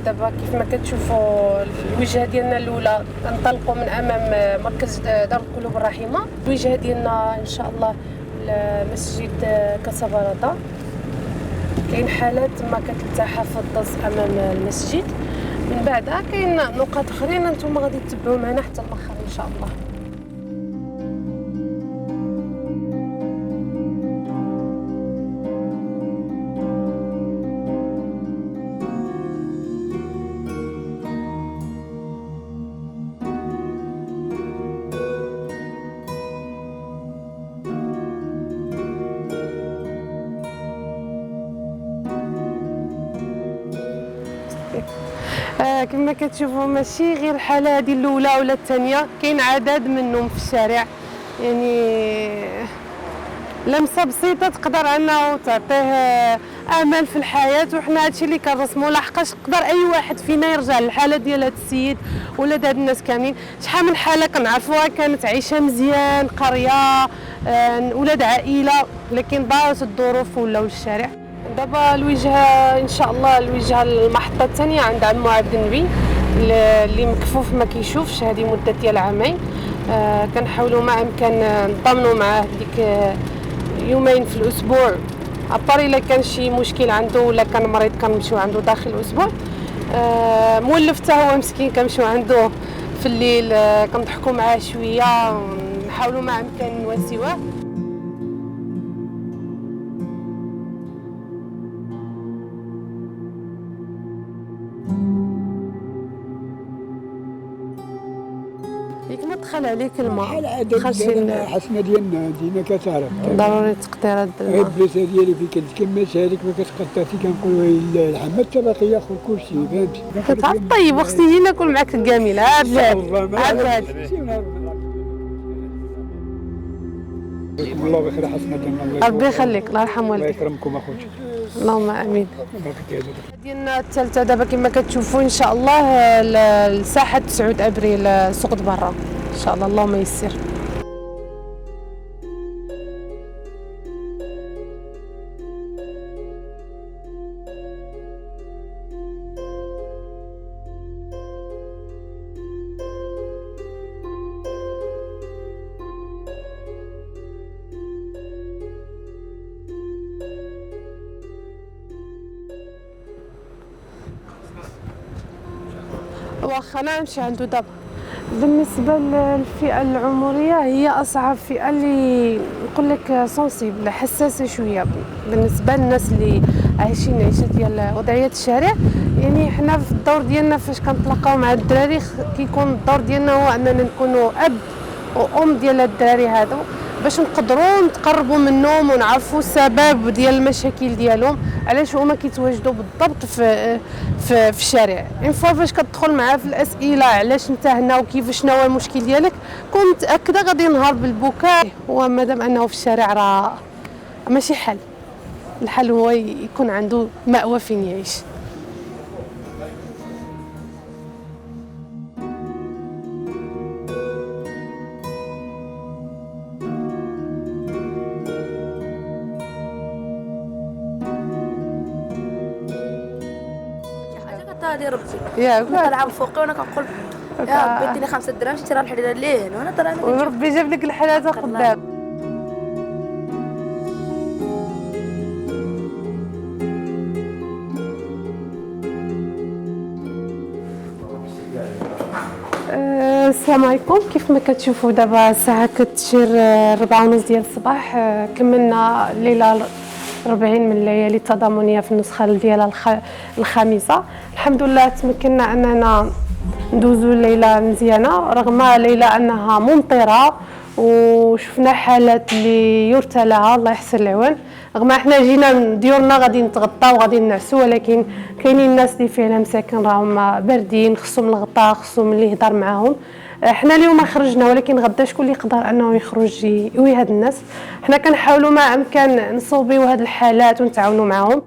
دابا كيف ما كتشوفوا الوجهه ديالنا الاولى ننطلقوا من امام مركز دار القلوب الرحيمه. الوجهه ديالنا ان شاء الله مسجد كاسابلاطا. كاين حالات ما كتتحفظ امام المسجد. من بعدها كاين نقاط اخرين انتم غادي تتبعوا معنا حتى الاخر ان شاء الله. كما كتشوفوا ماشي غير الحاله هذه الاولى ولا الثانيه، كاين عدد منهم في الشارع. يعني لمسه بسيطه تقدر انه تعطيه امل في الحياه، وحنا هادشي اللي كنرسموا. لحقاش تقدر اي واحد فينا يرجع للحاله ديال هذا السيد ولا هاد الناس كاملين. شحال من حاله كنعرفوها كانت عايشه مزيان، قريه، ولاد عائله، لكن ضاعت الظروف ولاو الشارع. دابا الوجهه ان شاء الله الوجهه المحطه الثانيه عند عمو عبد النبي اللي مكفوف ما كيشوفش. هذه مده ديال عامين. كنحاولوا ما امكن نطمنوا معاه ديك يومين في الاسبوع، عبر الا كان شي مشكل عنده ولا كان مريض كنمشيو عنده داخل الاسبوع. مولف حتى هو مسكين كنمشيو عنده في الليل، كنضحكوا معاه شويه ونحاولوا ما امكن نواسيوه. ياك ما دخل عليك الماء حسنا ديالنا دينا كتعرف ضروري تقطير الماء. البلاصه ديالي فين كتكملش هذيك ما كتقطعش. كنقولوا الحمد الطبقيه ياخذ كلشي فهمتي. كتعرف طيب اختي هي ناكل معاك الكامل. عاد عاد الله بخير. حسنا ديالنا ربي يخليك، الله يرحم والديك. الله يكرمكم اخوتي. اللهم امين. ديالنا الثالثه دابا كما كتشوفوا ان شاء الله الساحه 9 ابريل سوق برا ان شاء الله. اللهم يسر. واخا نمشي عنده دابا. بالنسبه للفئه العمريه هي اصعب فئه، اللي نقول لك سونسيبل، حساسه شويه بالنسبه للناس اللي عايشين عيشه ديال وضعيه الشارع. يعني حنا في الدور ديالنا فاش كنتلاقاو مع الدراري كيكون الدور ديالنا هو اننا نكونوا اب وام ديال الدراري هادو، باش نقدروا نتقربوا منهم ونعرفوا السبب ديال المشاكل ديالهم، علاش هما كيتواجدوا بالضبط في الشارع. اون فوا فاش كتدخل معاه في الاسئله علاش انت هنا وكيف شنو هو المشكل ديالك، كون متاكده غادي ينهار بالبكاء. ومادام انه في الشارع راه ماشي حل. الحل هو يكون عنده مأوى فين يعيش. هذه ربي ياك كنلعب فوقي وانا كنقول يا ربي اديني 5 دراهم شري الحديده لين وانا ترى وربي جاب لك الحلاته قدام. السلام عليكم. كيف ما كتشوفوا دابا الساعه كتشير 4:30 ديال الصباح. كملنا الليله 40 من الليالي التضامنيه في النسخه ديالها الخامسه. الحمد لله تمكنا اننا ندوزو الليله مزيانه، رغم ليله انها ممطره وشفنا حالات اللي يرثى لها، الله يحسن العوان. رغم احنا جينا ديورنا غادي نتغطاو وغادي نعسو، ولكن كاينين الناس اللي فعلا مساكن راهم باردين، خصهم الغطاء، خصهم اللي يهضر معاهم. احنا اليوم خرجنا، ولكن غدا شكون اللي يقدر انه يخرج يوي هاد الناس. حنا كنحاولوا ما امكن نصوبيو هاد الحالات ونتعاونوا معاهم.